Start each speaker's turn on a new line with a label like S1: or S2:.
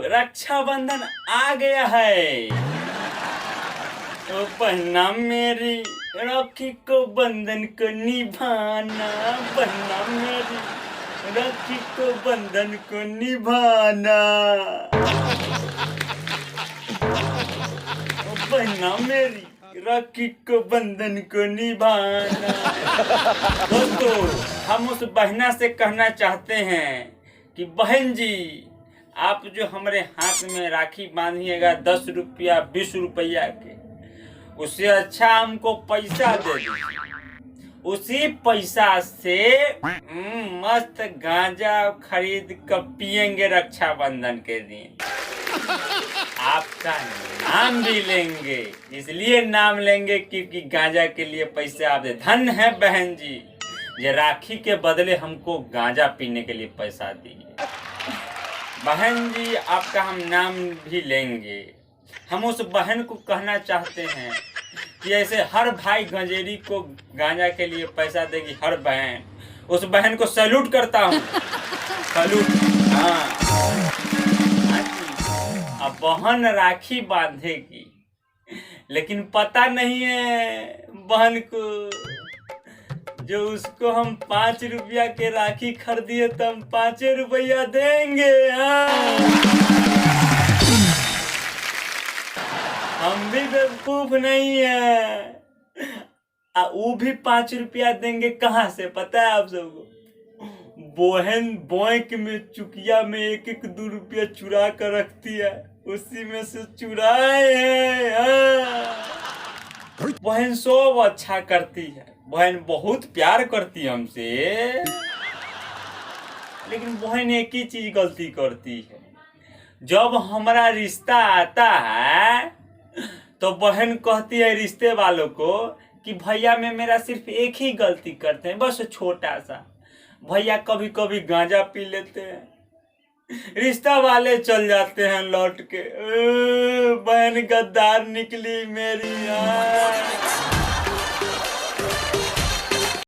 S1: रक्षाबंधन आ गया है। ओ बहना मेरी, राखी को बंधन को निभाना, बहना मेरी, राखी को बंधन को निभाना। ओ बहना मेरी, राखी को बंधन को निभाना। दोस्तों, हम उस बहना से कहना चाहते हैं कि बहन जी, आप जो हमारे हाथ में राखी बांधिएगा 10 रुपया 20 रुपया के, उससे अच्छा हमको पैसा दे दीजिए। उसी पैसा से मस्त गांजा खरीद कर पियेंगे रक्षाबंधन के दिन। आपका नाम भी लेंगे, इसलिए नाम लेंगे क्योंकि गांजा के लिए पैसे आप दे। धन है बहन जी, ये राखी के बदले हमको गांजा पीने के लिए पैसा दिए। बहन जी, आपका हम नाम भी लेंगे। हम उस बहन को कहना चाहते हैं कि ऐसे हर भाई गंजेरी को गांजा के लिए पैसा देगी हर बहन। उस बहन को सैल्यूट करता हूँ, सैल्यूट। हाँ, अब बहन राखी बांधेगी, लेकिन पता नहीं है बहन को, जो उसको हम 5 रुपया के राखी खरीदिए तो हम 5 रुपया देंगे। हम भी बेवकूफ नहीं है। वो भी 5 रुपया देंगे कहाँ से, पता है आप सबको? बहन बैंक में चुकिया में 1-1 2 रुपया चुरा कर रखती है, उसी में से चुराए हैं। बहन सब अच्छा करती है, बहन बहुत प्यार करती है हमसे, लेकिन बहन एक ही चीज गलती करती है। जब हमारा रिश्ता आता है तो बहन कहती है रिश्ते वालों को कि भैया में मेरा सिर्फ एक ही गलती करते हैं, बस छोटा सा। भैया कभी कभी गांजा पी लेते हैं, रिश्ता वाले चल जाते हैं लौट के। बहन गद्दार निकली मेरी।